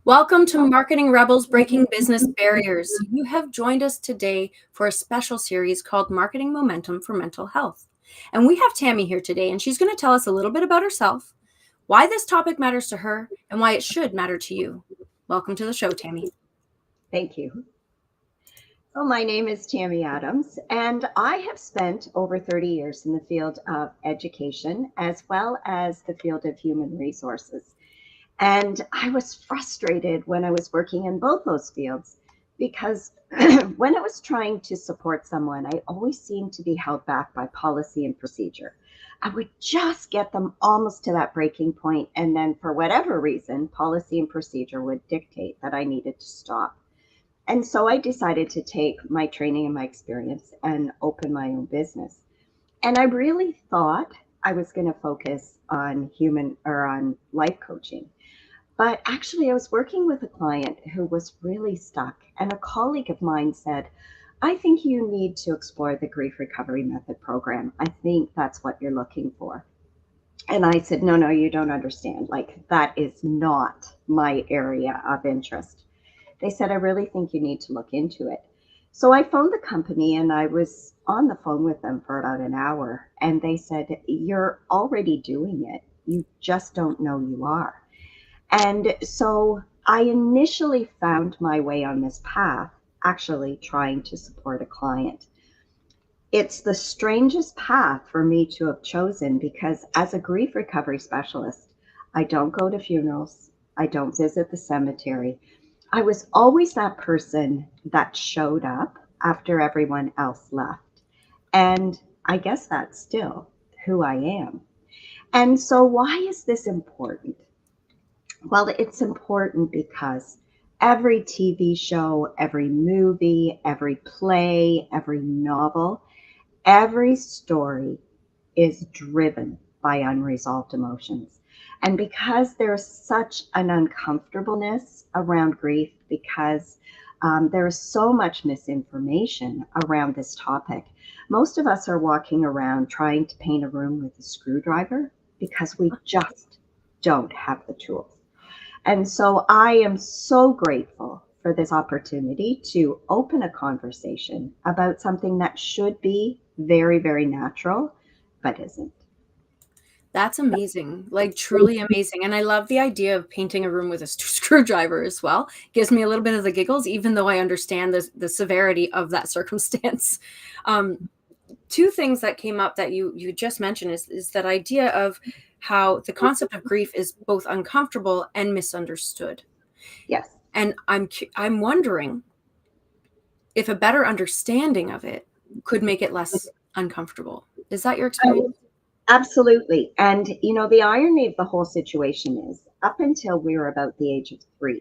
Welcome to Marketing Rebels Breaking Business Barriers. You have joined us today for a special series called Marketing Momentum for Mental Health. And we have Tammy here today, and she's going to tell us a little bit about herself, why this topic matters to her, and why it should matter to you. Welcome to the show, Tammy. Thank you. Well, my name is Tammy Adams, and I have spent over 30 years in the field of education as well as the field of human resources. And I was frustrated when I was working in both those fields because when I was trying to support someone, I always seemed to be held back by policy and procedure. I would just get them almost to that breaking point, and then for whatever reason, policy and procedure would dictate that I needed to stop. And so I decided to take my training and my experience and open my own business. And I really thought I was going to focus on human or on life coaching. But actually, I was working with a client who was really stuck. And a colleague of mine said, I think you need to explore the grief recovery method program. I think that's what you're looking for. And I said, no, you don't understand. Like, that is not my area of interest. They said, I really think you need to look into it. So I phoned the company and I was on the phone with them for about an hour. And they said, you're already doing it. You just don't know you are. And so I initially found my way on this path, actually trying to support a client. It's the strangest path for me to have chosen because as a grief recovery specialist, I don't go to funerals. I don't visit the cemetery. I was always that person that showed up after everyone else left. And I guess that's still who I am. And so why is this important? Well, it's important because every TV show, every movie, every play, every novel, every story is driven by unresolved emotions. And because there's such an uncomfortableness around grief, because there is so much misinformation around this topic, most of us are walking around trying to paint a room with a screwdriver because we just don't have the tools. And so I am so grateful for this opportunity to open a conversation about something that should be very, very natural, but isn't. That's amazing, like truly amazing. And I love the idea of painting a room with a screwdriver as well. Gives me a little bit of the giggles, even though I understand the severity of that circumstance. Two things that came up that you just mentioned is that idea of how the concept of grief is both uncomfortable and misunderstood. Yes. And I'm wondering if a better understanding of it could make it less uncomfortable. Is that your experience? Absolutely. And, the irony of the whole situation is up until we were about the age of 3,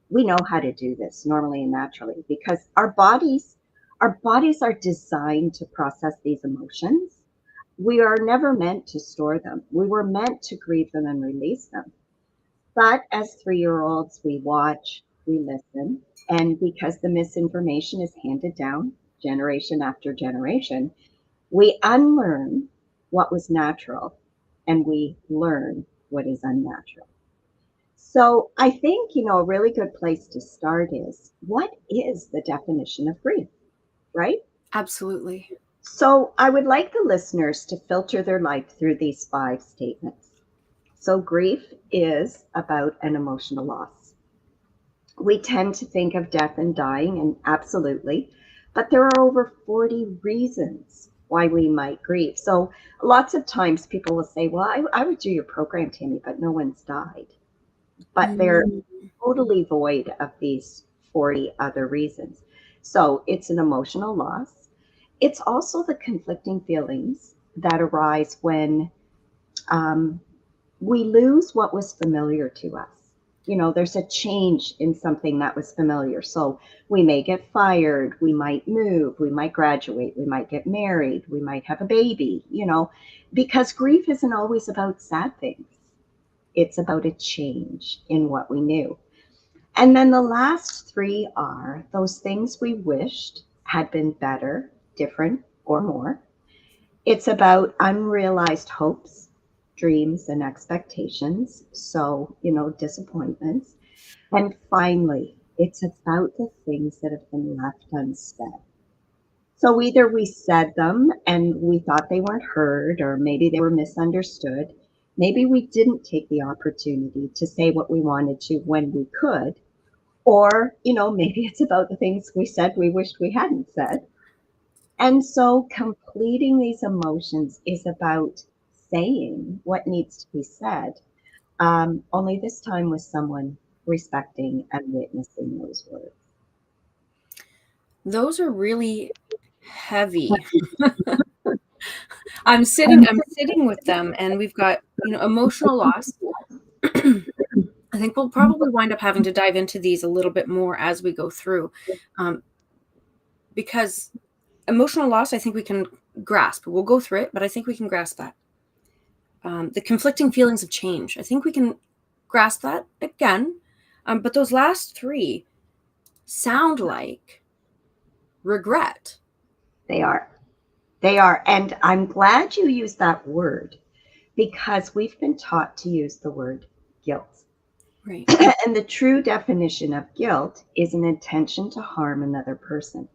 we know how to do this normally and naturally because our bodies are designed to process these emotions. We are never meant to store them. We were meant to grieve them and release them. But as 3-year-olds, we watch, we listen, and because the misinformation is handed down generation after generation, we unlearn what was natural and we learn what is unnatural. So I think, a really good place to start is what is the definition of grief, right? Absolutely. So I would like the listeners to filter their life through these 5 statements. So grief is about an emotional loss. We tend to think of death and dying, and absolutely, but there are over 40 reasons why we might grieve. So lots of times people will say, well, I would do your program, Tammy, but no one's died. But they're totally void of these 40 other reasons. So it's an emotional loss. It's also the conflicting feelings that arise when we lose what was familiar to us. There's a change in something that was familiar. So we may get fired, we might move, we might graduate, we might get married, we might have a baby, because grief isn't always about sad things. It's about a change in what we knew. And then the last 3 are those things we wished had been better, different, or more. It's about unrealized hopes, dreams, and expectations. So, disappointments. And finally, it's about the things that have been left unsaid. So either we said them and we thought they weren't heard, or maybe they were misunderstood. Maybe we didn't take the opportunity to say what we wanted to when we could. Or, maybe it's about the things we said we wished we hadn't said. And so completing these emotions is about saying what needs to be said, only this time with someone respecting and witnessing those words. Those are really heavy. I'm sitting with them, and we've got, emotional loss. I think we'll probably wind up having to dive into these a little bit more as we go through, because emotional loss, I think we can grasp. We'll go through it, but I think we can grasp that. The conflicting feelings of change, I think we can grasp that again. But those last three sound like regret. They are. They are. And I'm glad you used that word because we've been taught to use the word guilt. Right. And the true definition of guilt is an intention to harm another person.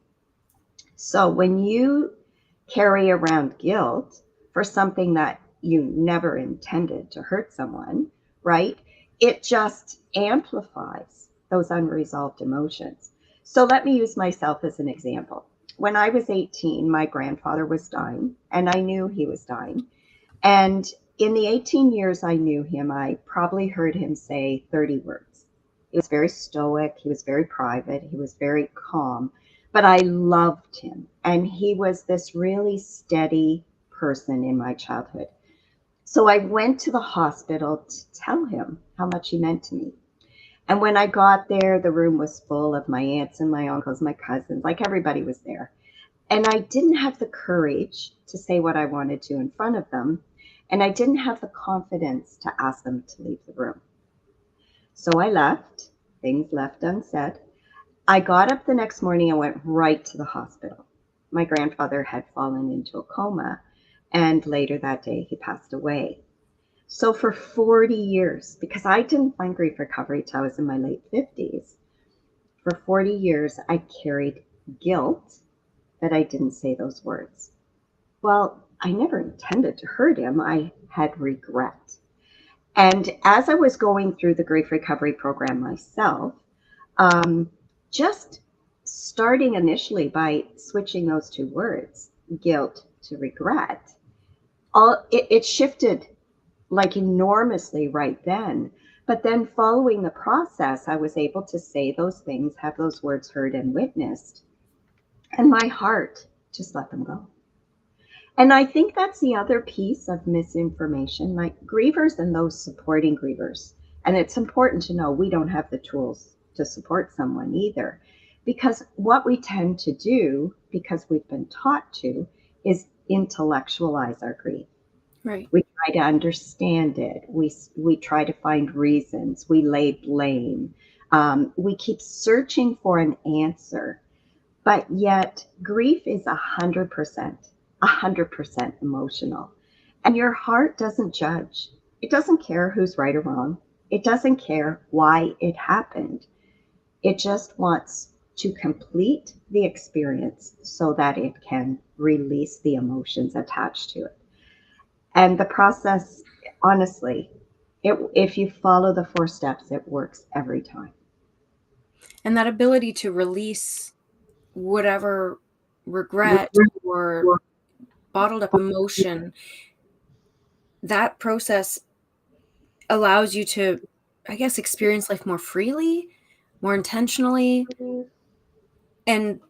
So when you carry around guilt for something that you never intended to hurt someone, right? It just amplifies those unresolved emotions. So let me use myself as an example. When I was 18, my grandfather was dying, and I knew he was dying. And in the 18 years I knew him, I probably heard him say 30 words. He was very stoic, he was very private, he was very calm, but I loved him. And he was this really steady person in my childhood. So I went to the hospital to tell him how much he meant to me. And when I got there, the room was full of my aunts and my uncles, my cousins, like everybody was there. And I didn't have the courage to say what I wanted to in front of them. And I didn't have the confidence to ask them to leave the room. So I left, things left unsaid. I got up the next morning and went right to the hospital. My grandfather had fallen into a coma, and later that day he passed away. So for 40 years, because I didn't find grief recovery till I was in my late 50s, for 40 years I carried guilt that I didn't say those words. Well, I never intended to hurt him. I had regret. And as I was going through the grief recovery program myself, just starting initially by switching those two words, guilt to regret, it shifted like enormously right then. But then following the process, I was able to say those things, have those words heard and witnessed, and my heart just let them go. And I think that's the other piece of misinformation, like grievers and those supporting grievers. And it's important to know we don't have the tools to support someone either. Because what we tend to do, because we've been taught to, is intellectualize our grief. Right. We try to understand it. We try to find reasons. We lay blame. We keep searching for an answer. But yet, grief is 100% emotional. And your heart doesn't judge. It doesn't care who's right or wrong. It doesn't care why it happened. It just wants to complete the experience so that it can release the emotions attached to it. And the process, honestly, if you follow the 4 steps, it works every time. And that ability to release whatever regret or bottled up emotion, that process allows you to, I guess, experience life more freely, more intentionally. And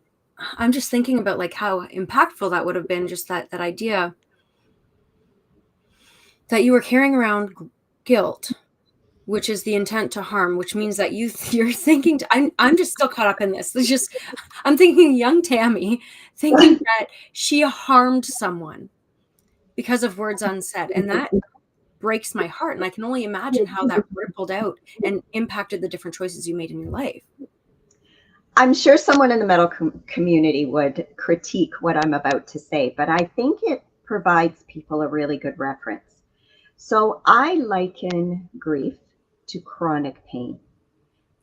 I'm just thinking about like how impactful that would have been, just that idea that you were carrying around guilt, which is the intent to harm, which means that you're thinking I'm just still caught up in this. It's just I'm thinking young Tammy thinking that she harmed someone because of words unsaid, and that breaks my heart, and I can only imagine how that rippled out and impacted the different choices you made in your life. I'm sure someone in the medical community would critique what I'm about to say, but I think it provides people a really good reference. So I liken grief to chronic pain.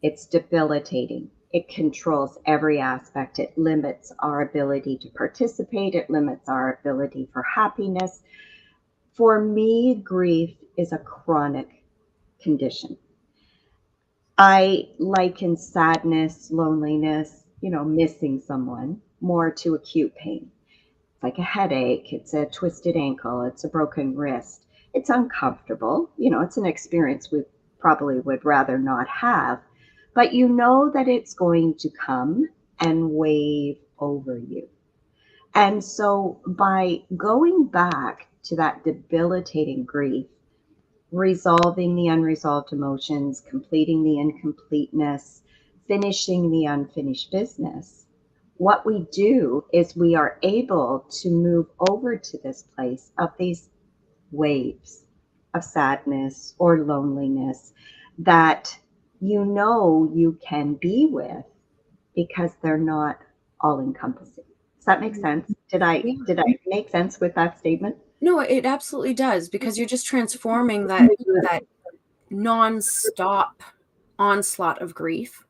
It's debilitating. It controls every aspect. It limits our ability to participate. It limits our ability for happiness. For me, grief is a chronic condition. I liken sadness, loneliness, missing someone more to acute pain. It's like a headache, it's a twisted ankle, it's a broken wrist. It's uncomfortable. It's an experience we probably would rather not have, but you know that it's going to come and wave over you. And so by going back to that debilitating grief, resolving the unresolved emotions, completing the incompleteness, finishing the unfinished business, what we do is we are able to move over to this place of these waves of sadness or loneliness that you can be with because they're not all encompassing. Does that make sense? Did I make sense with that statement? No, it absolutely does, because you're just transforming that non-stop onslaught of grief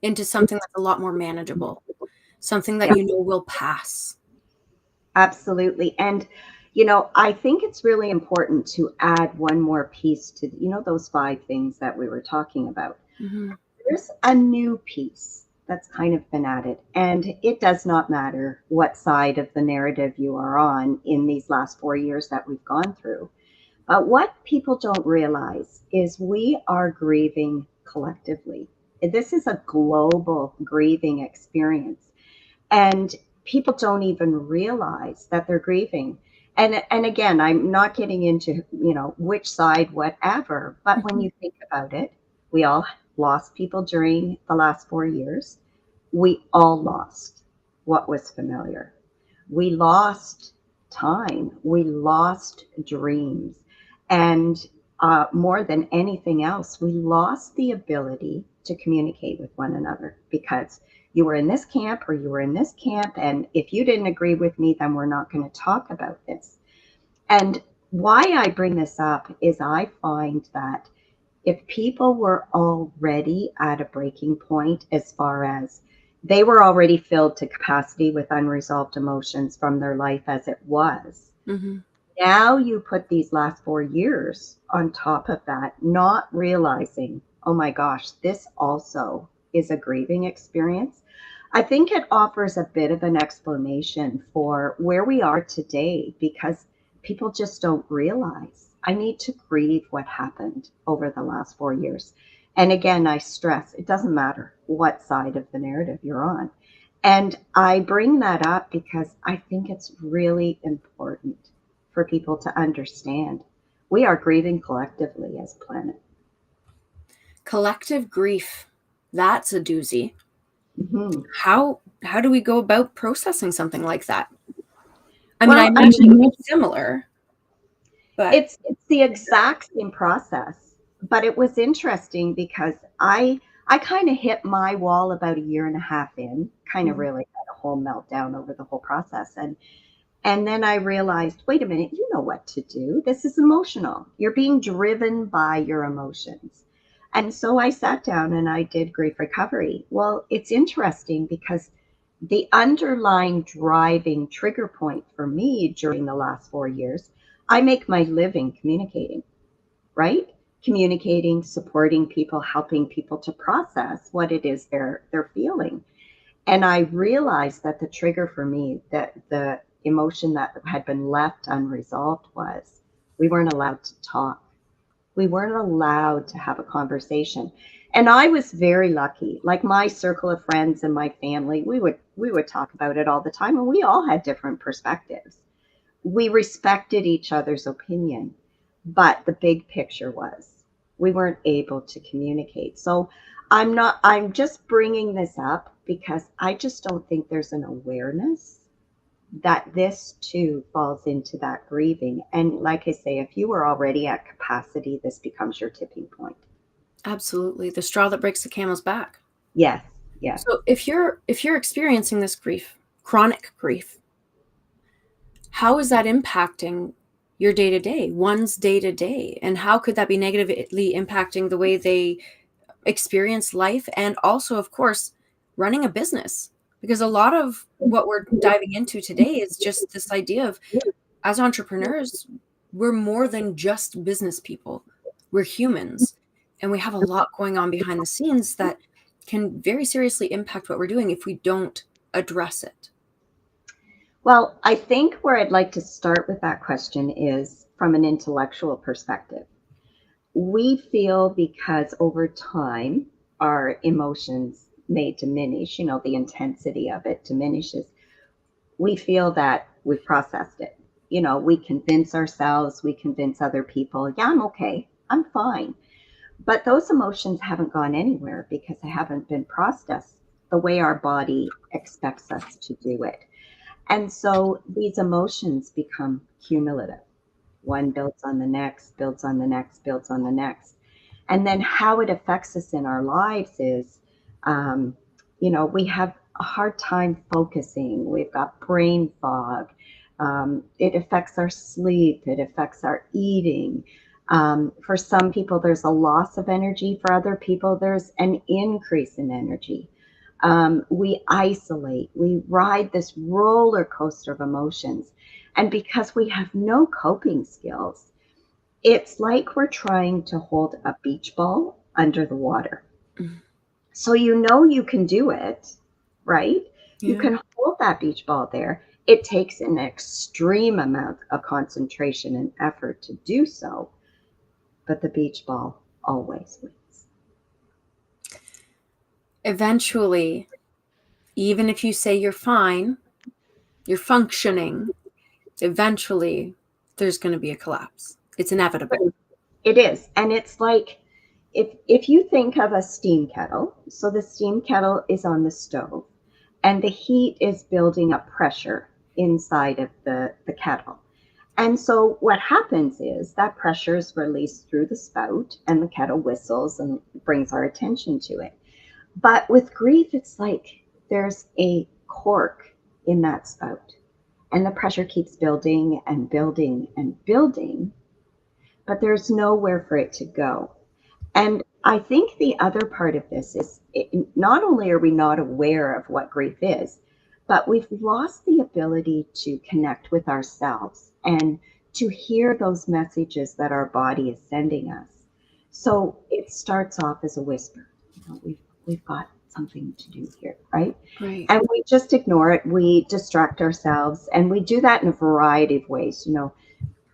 into something that's a lot more manageable, something that Yeah, will pass. absolutely. And I think it's really important to add one more piece to those five things that we were talking about. Mm-hmm. There's a new piece that's kind of been added, and it does not matter what side of the narrative you are on in these last 4 years that we've gone through. But what people don't realize is we are grieving collectively. This is a global grieving experience. And people don't even realize that they're grieving. And again, I'm not getting into, which side, whatever. But when Mm-hmm. you think about it, we all lost people during the last 4 years. We all lost what was familiar. We lost time. We lost dreams. And more than anything else, we lost the ability to communicate with one another because you were in this camp or you were in this camp. And if you didn't agree with me, then we're not going to talk about this. And why I bring this up is I find that if people were already at a breaking point, as far as they were already filled to capacity with unresolved emotions from their life as it was, Mm-hmm. now you put these last 4 years on top of that, not realizing, oh my gosh, this also is a grieving experience. I think it offers a bit of an explanation for where we are today because people just don't realize I need to grieve what happened over the last 4 years. And again, I stress it doesn't matter what side of the narrative you're on. And I bring that up because I think it's really important for people to understand. We are grieving collectively as a planet. Collective grief. That's a doozy. Mhm. How do we go about processing something like that? I mean, I Well, I imagine mean, it's similar, but it's the exact same process, but it was interesting because I kind of hit my wall about a year and a half in, kind of Mhm. really had a whole meltdown over the whole process, and then I realized, wait a minute, you know what to do. This is emotional. You're being driven by your emotions. And so I sat down and I did grief recovery. Well, it's interesting because the underlying driving trigger point for me during the last 4 years, I make my living communicating, right? Communicating, supporting people, helping people to process what it is they're feeling. And I realized that the trigger for me, that the emotion that had been left unresolved was we weren't allowed to talk. We weren't allowed to have a conversation. And I was very lucky. Like my circle of friends and my family, we would talk about it all the time and we all had different perspectives. We respected each other's opinion, but the big picture was we weren't able to communicate. So I'm just bringing this up because I just don't think there's an awareness that this too falls into that grieving. And like I say, if you were already at capacity, this becomes your tipping point. absolutely the straw that breaks the camel's back. Yes, yes. So if you're experiencing this grief, chronic grief, how is that impacting your day to day, one's day to day, and how could that be negatively impacting the way they experience life, and also, of course, running a business. Because a lot of what we're diving into today is just this idea of, as entrepreneurs, we're more than just business people. We're humans, and we have a lot going on behind the scenes that can very seriously impact what we're doing if we don't address it. Well, I think where I'd like to start with that question is from an intellectual perspective. We feel because over time our emotions may diminish, the intensity of it diminishes. We feel that we've processed it. We convince ourselves, we convince other people, yeah, I'm okay, I'm fine. But those emotions haven't gone anywhere because they haven't been processed the way our body expects us to do it. And so these emotions become cumulative. One builds on the next, builds on the next, builds on the next. And then how it affects us in our lives is, um, we have a hard time focusing. We've got brain fog. It affects our sleep. It affects our eating. For some people, there's a loss of energy. For other people, there's an increase in energy. We isolate. We ride this roller coaster of emotions. And because we have no coping skills, it's like we're trying to hold a beach ball under the water. Mhm. So you can do it, right? You Yeah. can hold that beach ball there. It takes an extreme amount of concentration and effort to do so, but the beach ball always wins. Eventually, even if you say you're fine, you're functioning, eventually there's going to be a collapse. It's inevitable. It is. And it's like if you think of a steam kettle, so the steam kettle is on the stove and the heat is building up pressure inside of the kettle. And so what happens is that pressure is released through the spout and the kettle whistles and brings our attention to it. But with grief, it's like there's a cork in that spout and the pressure keeps building and building and building, but there's nowhere for it to go. And I think the other part of this is not only are we not aware of what grief is, but we've lost the ability to connect with ourselves and to hear those messages that our body is sending us. So it starts off as a whisper. We've got something to do here, right? Right. And we just ignore it. We distract ourselves, and we do that in a variety of ways.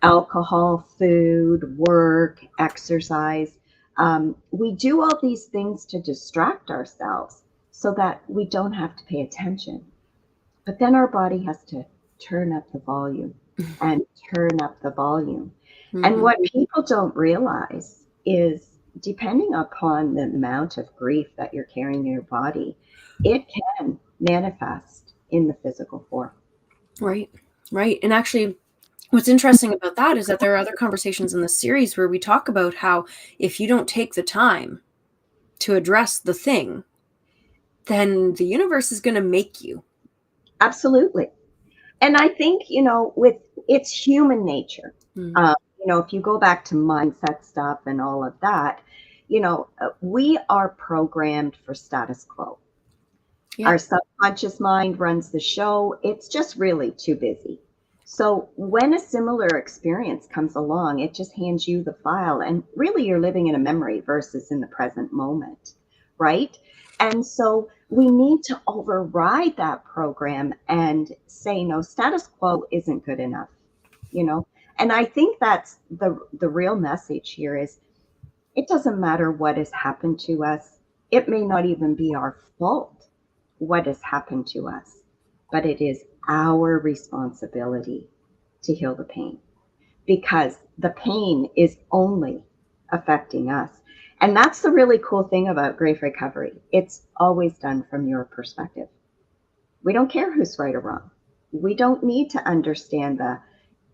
Alcohol, food, work, exercise. We do all these things to distract ourselves so that we don't have to pay attention. But then our body has to turn up the volume and turn up the volume. And Mm-hmm. what people don't realize is depending upon the amount of grief that you're carrying in your body, it can manifest in the physical form. Right. Right. And actually, what's interesting about that is that there are other conversations in the series where we talk about how if you don't take the time to address the thing, then the universe is going to make you. Absolutely. And I think, with it's human nature. Mm. If you go back to mindset stuff and all of that, we are programmed for status quo. Yeah. Our subconscious mind runs the show. It's just really too busy. So when a similar experience comes along, it just hands you the file. And really, you're living in a memory versus in the present moment, right? And so we need to override that program and say, no, status quo isn't good enough, you know? And I think that's the real message here is it doesn't matter what has happened to us. It may not even be our fault what has happened to us, but it is our responsibility to heal the pain because the pain is only affecting us. And that's the really cool thing about grief recovery. It's always done from your perspective. We don't care who's right or wrong. We don't need to understand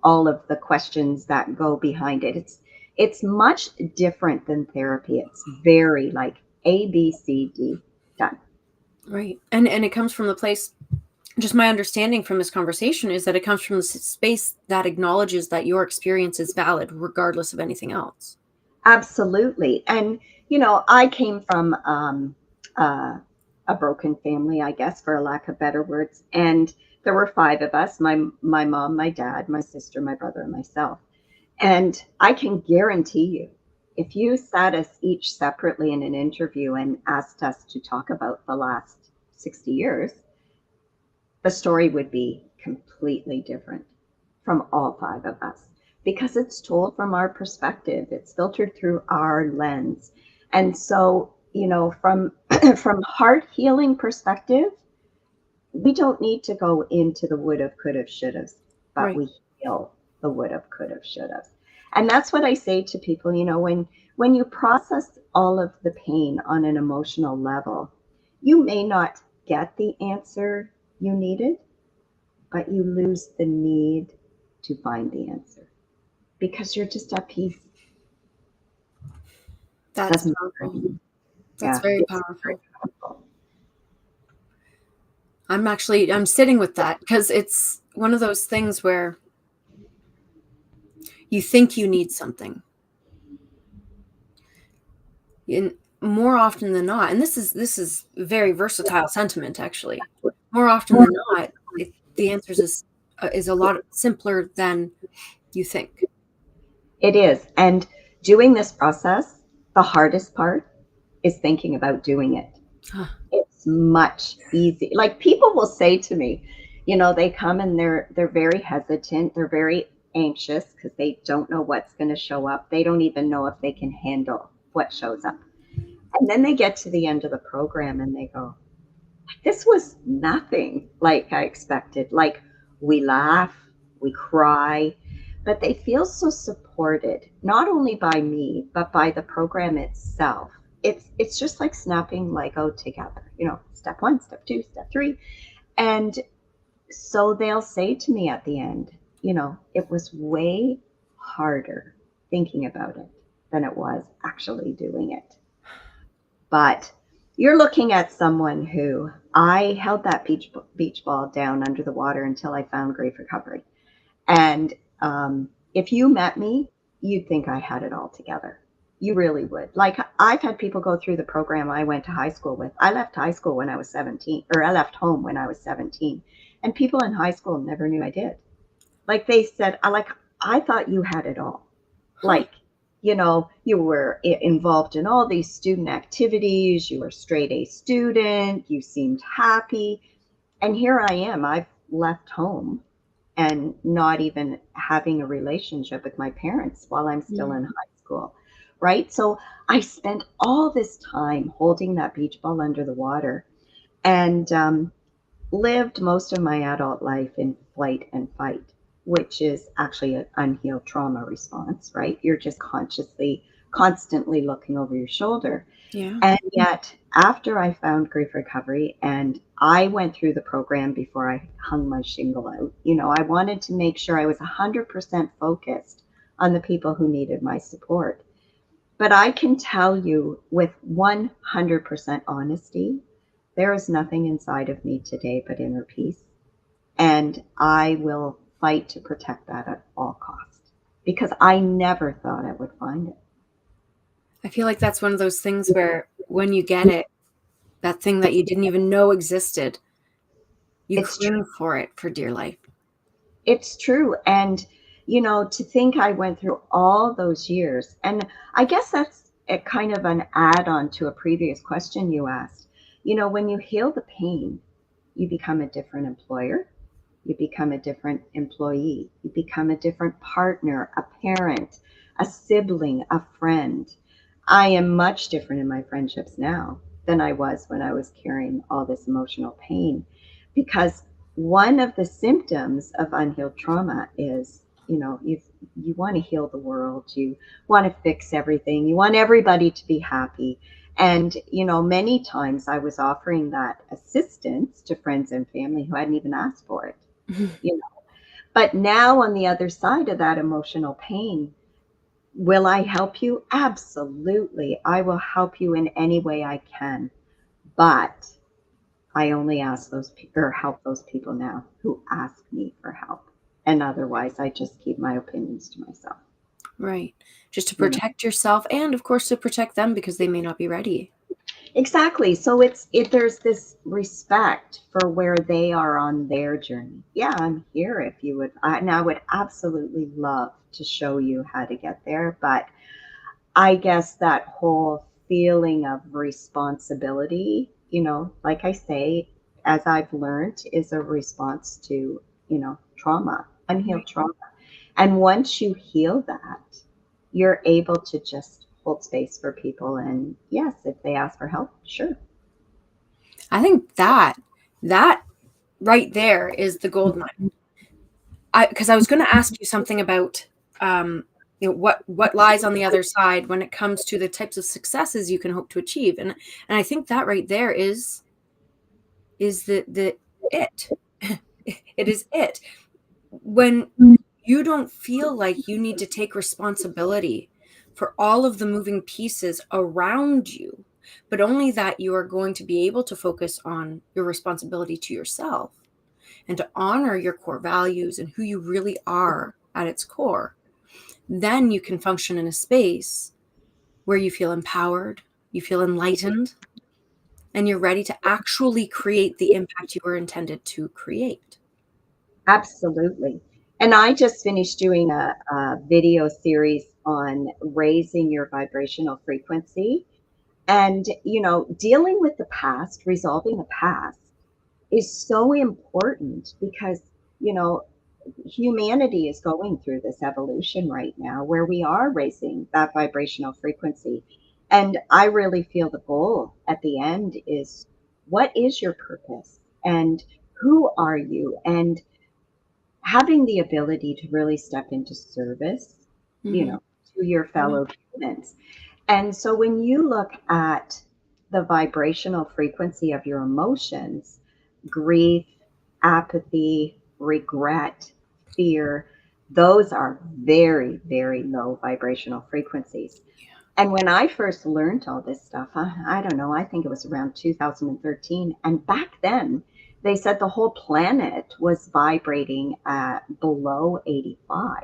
all of the questions that go behind it. It's much different than therapy. It's very like A, B, C, D, done. Right. And it comes from the place, just my understanding from this conversation is that it comes from the space that acknowledges that your experience is valid regardless of anything else. Absolutely. And, I came from uh, a broken family, I guess, for a lack of better words. And there were five of us, my mom, my dad, my sister, my brother, and myself. And I can guarantee you, if you sat us each separately in an interview and asked us to talk about the last 60 years, the story would be completely different from all five of us because it's told from our perspective. It's filtered through our lens. And so, from from heart healing perspective, we don't need to go into the would have, could have, should have, but Right. we heal the would have, could have, should have. And that's what I say to people, when you process all of the pain on an emotional level, you may not get the answer you needed, but you lose the need to find the answer because you're just at peace. That's Doesn't powerful. matter. That's Yeah, very it's very powerful. powerful. I'm sitting with that because it's one of those things where you think you need something. And more often than not, and this is very versatile sentiment actually. More often than not, the answers is a lot simpler than you think. It is. And doing this process, the hardest part is thinking about doing it. Huh. It's much easy. Like people will say to me, they come and they're very hesitant, they're very anxious because they don't know what's going to show up. They don't even know if they can handle what shows up. And then they get to the end of the program and they go, this was nothing like I expected. Like we laugh, we cry, but they feel so supported, not only by me, but by the program itself. It's just like snapping Lego together, step one, step two, step three. And so they'll say to me at the end, it was way harder thinking about it than it was actually doing it. But you're looking at someone who I held that beach ball down under the water until I found grief recovery. And if you met me, you'd think I had it all together. You really would. Like I've had people go through the program I went to high school with. I left high school when I was 17, or I left home when I was 17. And people in high school never knew I did. Like they said, I thought you had it all. Huh. Like, you were involved in all these student activities, you were straight A student, you seemed happy. And here I am, I've left home and not even having a relationship with my parents while I'm still Mm. in high school. Right. So I spent all this time holding that beach ball under the water and lived most of my adult life in flight and fight, which is actually an unhealed trauma response, right? You're just constantly looking over your shoulder. Yeah. And yet, after I found grief recovery and I went through the program before I hung my shingle out, I wanted to make sure I was 100% focused on the people who needed my support. But I can tell you with 100% honesty, there is nothing inside of me today but inner peace. And I will fight to protect that at all costs because I never thought I would find it. I feel like that's one of those things where when you get it, that thing that you didn't even know existed, you It's true. cling for it for dear life. It's true. And, to think I went through all those years, and I guess that's a kind of an add on to a previous question you asked. When you heal the pain, you become a different employer, you become a different employee, you become a different partner, a parent, a sibling, a friend. I am much different in my friendships now than I was when I was carrying all this emotional pain because one of the symptoms of unhealed trauma is, you want to heal the world, you want to fix everything, you want everybody to be happy. And, many times I was offering that assistance to friends and family who hadn't even asked for it. You know, but now on the other side of that emotional pain, will I help you? Absolutely. I will help you in any way I can. But I only ask or help those people now who ask me for help. And otherwise, I just keep my opinions to myself. Right. Just to you know. protect yourself and, of course, to protect them because they may not be ready. Exactly. So there's this respect for where they are on their journey. Yeah, I'm here if you would. And I would absolutely love to show you how to get there. But I guess that whole feeling of responsibility, like I say, as I've learned, is a response to, trauma, unhealed Right. trauma. And once you heal that, you're able to just hold space for people. And yes, if they ask for help, sure. I think that right there is the gold mine. Because I was going to ask you something about um, what lies on the other side when it comes to the types of successes you can hope to achieve, and I think that right there is the it. It is it. When you don't feel like you need to take responsibility for all of the moving pieces around you, but only that you are going to be able to focus on your responsibility to yourself and to honor your core values and who you really are at its core, then you can function in a space where you feel empowered, you feel enlightened, and you're ready to actually create the impact you were intended to create. Absolutely. And I just finished doing a video series on raising your vibrational frequency. And, dealing with the past, resolving the past is so important because, you know, humanity is going through this evolution right now where we are raising that vibrational frequency. And I really feel the goal at the end is what is your purpose and who are you? And having the ability to really step into service, Mm-hmm. to your Yeah. fellow humans. And so when you look at the vibrational frequency of your emotions, grief, apathy, regret, fear, those are very, very low vibrational frequencies. And when I first learned all this stuff, I don't know, I think it was around 2013. And back then, they said the whole planet was vibrating at below 85,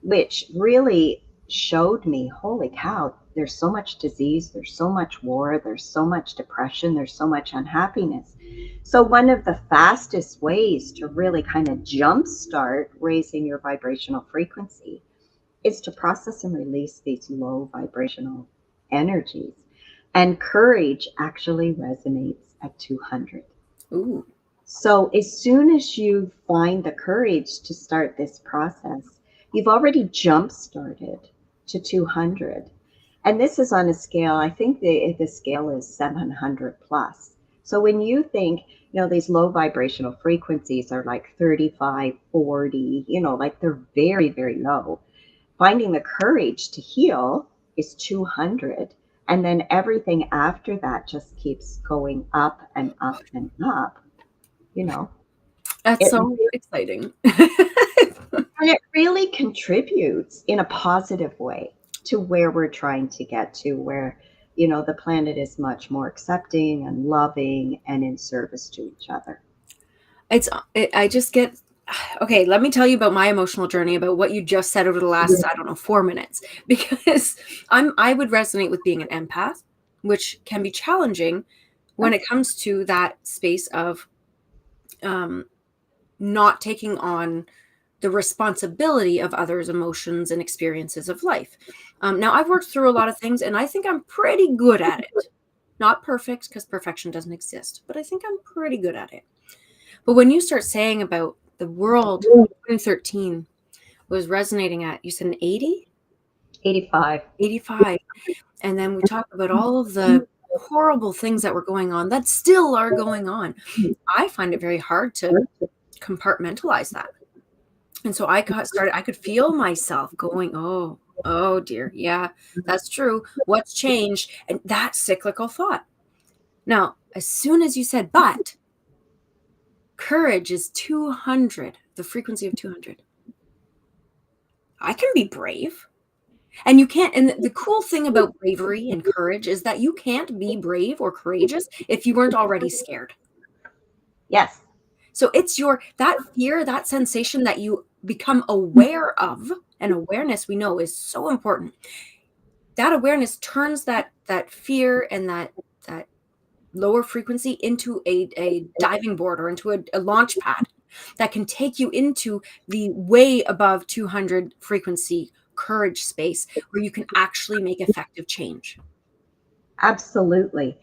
which really showed me, holy cow, there's so much disease, there's so much war, there's so much depression, there's so much unhappiness. So, one of the fastest ways to really kind of jumpstart raising your vibrational frequency is to process and release these low vibrational energies. And courage actually resonates at 200. Ooh. So as soon as you find the courage to start this process, you've already jump started to 200. And this is on a scale, I think the scale is 700 plus. So when you think, these low vibrational frequencies are like 35, 40, like they're very, very low. Finding the courage to heal is 200. And then everything after that just keeps going up and up and up. You know, That's it so exciting. and it really contributes in a positive way to where we're trying to get to, where, the planet is much more accepting and loving and in service to each other. I just get okay, let me tell you about my emotional journey about what you just said over the last, I don't know, 4 minutes because I would resonate with being an empath, which can be challenging when Oh, it comes to that space of um, not taking on the responsibility of others' emotions and experiences of life. Now, I've worked through a lot of things, and I think I'm pretty good at it. Not perfect, because perfection doesn't exist, but I think I'm pretty good at it. But when you start saying about the world, 2013 was resonating at, you said an 80, 85. 85, and then we talk about all of the horrible things that were going on that still are going on. I find it very hard to compartmentalize that. And so I could feel myself going, oh dear. Yeah, that's true. What's changed? And that cyclical thought. Now, as soon as you said, but courage is 200, the frequency of 200. I can be brave. And you can't, and the cool thing about bravery and courage is that you can't be brave or courageous if you weren't already scared. Yes. So it's that fear, that sensation that you become aware of, and awareness we know is so important. That awareness turns that fear and that lower frequency into a diving board or into a launch pad that can take you into the way above 200 frequency courage space where you can actually make effective change. Absolutely.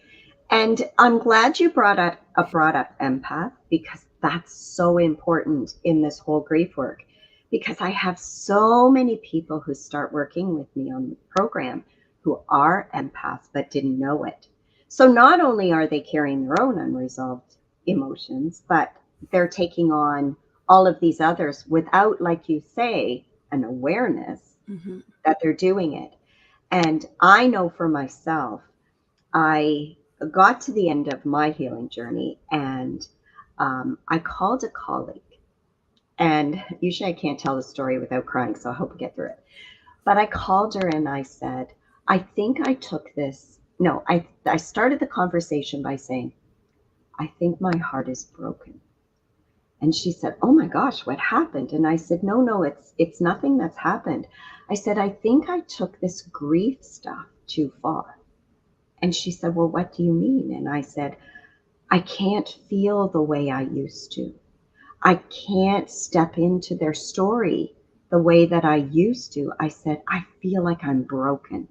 And I'm glad you brought up empath, because that's so important in this whole grief work. Because I have so many people who start working with me on the program who are empaths but didn't know it. So not only are they carrying their own unresolved emotions, but they're taking on all of these others without, like you say, an awareness Mm-hmm. that they're doing it. And I know for myself, I got to the end of my healing journey, and I called a colleague. And usually I can't tell the story without crying, so I hope we get through it. But I called her and I said, I think I took this. No, I started the conversation by saying, I think my heart is broken. And she said, oh my gosh, what happened? And I said, no, it's nothing that's happened. I said, I think I took this grief stuff too far. And she said, well, what do you mean? And I said, I can't feel the way I used to. I can't step into their story the way that I used to. I said, I feel like I'm broken.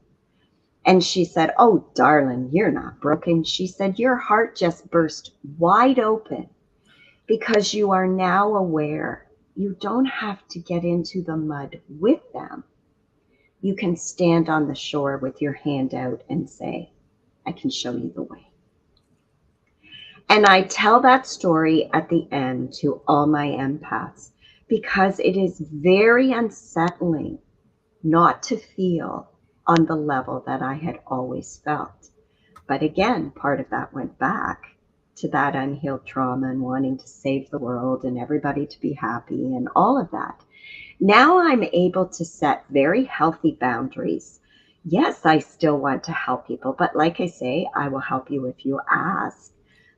And she said, oh, darling, you're not broken. She said, your heart just burst wide open because you are now aware. You don't have to get into the mud with them. You can stand on the shore with your hand out and say, I can show you the way. And I tell that story at the end to all my empaths because it is very unsettling not to feel on the level that I had always felt. But again, part of that went back to that unhealed trauma and wanting to save the world and everybody to be happy and all of that. Now I'm able to set very healthy boundaries. Yes, I still want to help people, but like I say, I will help you if you ask.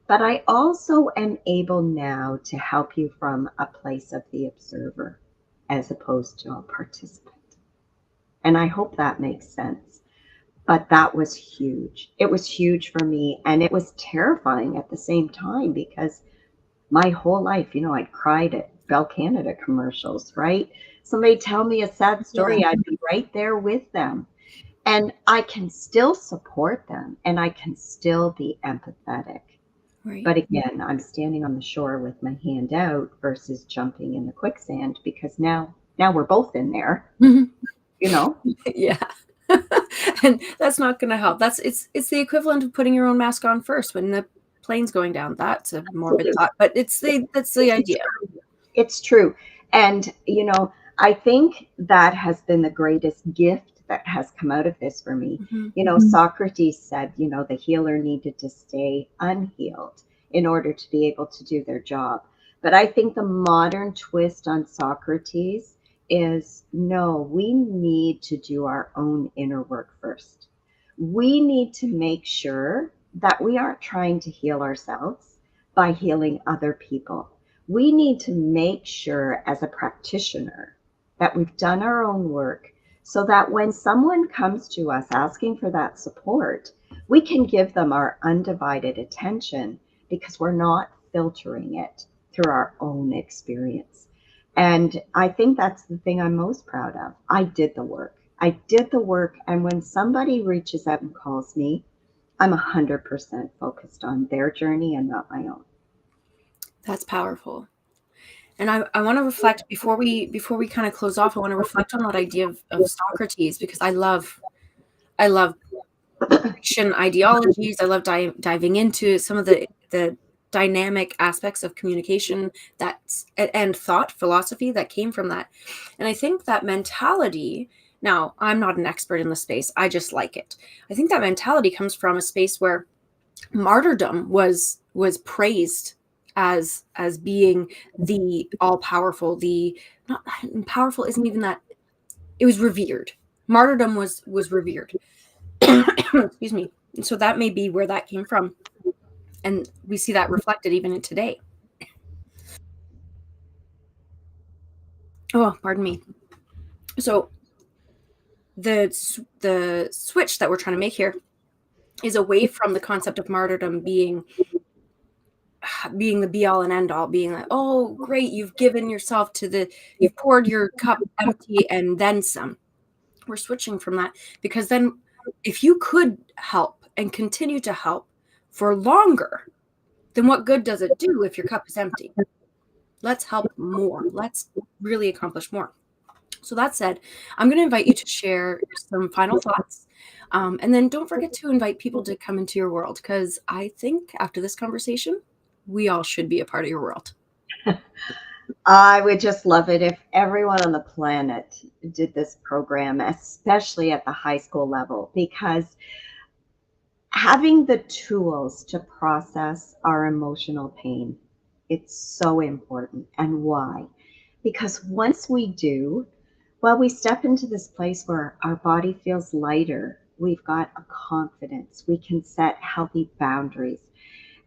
But I also am able now to help you from a place of the observer as opposed to a participant. And I hope that makes sense. But that was huge. It was huge for me. And it was terrifying at the same time because my whole life, I'd cried at Bell Canada commercials, right? Somebody tell me a sad Yeah. story, I'd be right there with them. And I can still support them and I can still be empathetic. Right. But again, I'm standing on the shore with my hand out versus jumping in the quicksand because now we're both in there, you know? Yeah. And that's not going to help. It's the equivalent of putting your own mask on first when the plane's going down. That's a morbid thought, but that's the idea. It's true. And, I think that has been the greatest gift that has come out of this for me. Mm-hmm. Socrates said, the healer needed to stay unhealed in order to be able to do their job. But I think the modern twist on Socrates is no, we need to do our own inner work first. We need to make sure that we aren't trying to heal ourselves by healing other people. We need to make sure as a practitioner that we've done our own work so that when someone comes to us asking for that support, we can give them our undivided attention because we're not filtering it through our own experience. And I think that's the thing I'm most proud of. I did the work. I did the work. And when somebody reaches out and calls me, I'm 100% focused on their journey and not my own. That's powerful. And I want to reflect before we kind of close off. I want to reflect on that idea of Socrates because I love Christian ideologies. I love diving into some of the dynamic aspects of communication and thought philosophy that came from that. And I think that mentality. Now, I'm not an expert in the space. I just like it. I think that mentality comes from a space where martyrdom was praised as being the all powerful, the not powerful isn't even that, it was revered. Martyrdom was revered. Excuse me. And so that may be where that came from, and we see that reflected even in today. Oh, pardon me. So the switch that we're trying to make here is away from the concept of martyrdom being the be all and end all, being like, oh, great, you've poured your cup empty and then some. We're switching from that, because then if you could help and continue to help for longer, then what good does it do if your cup is empty? Let's help more. Let's really accomplish more. So that said, I'm going to invite you to share some final thoughts. And then don't forget to invite people to come into your world, because I think after this conversation, we all should be a part of your world. I would just love it if everyone on the planet did this program, especially at the high school level, because having the tools to process our emotional pain, it's so important. And why? Because once we do, well, we step into this place where our body feels lighter. We've got a confidence. We can set healthy boundaries.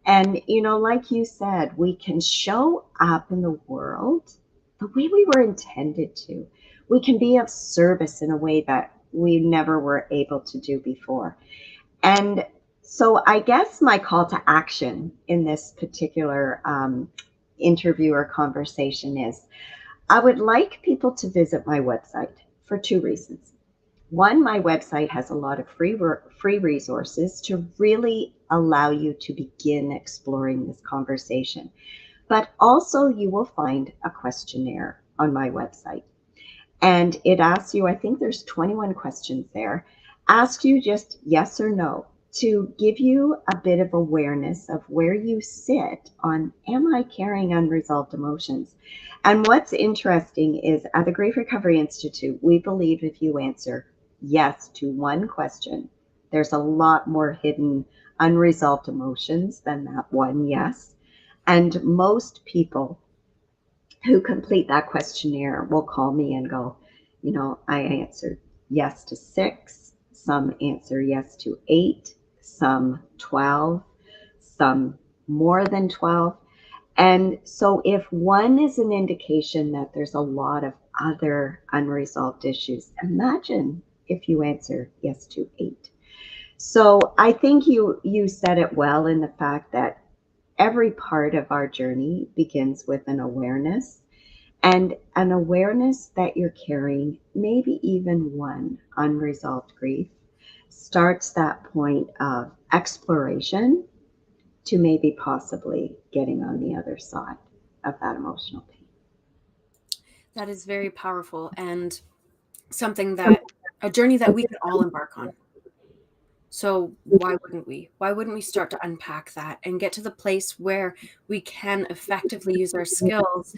And, like you said, we can show up in the world the way we were intended to. We can be of service in a way that we never were able to do before. And so I guess my call to action in this particular interview or conversation is I would like people to visit my website for two reasons. One, my website has a lot of free resources to really allow you to begin exploring this conversation. But also, you will find a questionnaire on my website. And it asks you, I think there's 21 questions there, asks you just yes or no to give you a bit of awareness of where you sit on, am I carrying unresolved emotions? And what's interesting is at the Grief Recovery Institute, we believe if you answer yes to one question, there's a lot more hidden unresolved emotions than that one yes. And most people who complete that questionnaire will call me and go, I answered yes to 6, some answer yes to 8, some 12, some more than 12. And so if one is an indication that there's a lot of other unresolved issues, imagine if you answer yes to 8. So I think you said it well in the fact that every part of our journey begins with an awareness, and an awareness that you're carrying maybe even one unresolved grief starts that point of exploration to maybe possibly getting on the other side of that emotional pain. That is very powerful, and a journey that we can all embark on. So why wouldn't we? Why wouldn't we start to unpack that and get to the place where we can effectively use our skills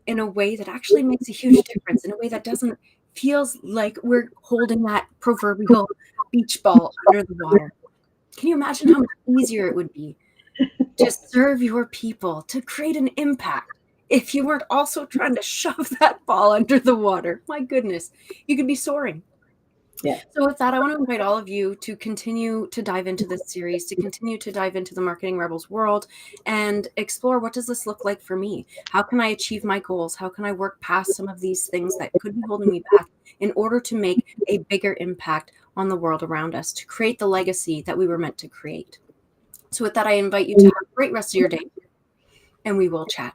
in a way that actually makes a huge difference, in a way that doesn't feels like we're holding that proverbial beach ball under the water. Can you imagine how much easier it would be to serve your people, to create an impact, if you weren't also trying to shove that ball under the water? My goodness, you could be soaring. Yeah. So with that, I want to invite all of you to continue to dive into this series, to continue to dive into the Marketing Rebels world and explore, what does this look like for me? How can I achieve my goals? How can I work past some of these things that could be holding me back in order to make a bigger impact on the world around us, to create the legacy that we were meant to create? So with that, I invite you to have a great rest of your day, and we will chat.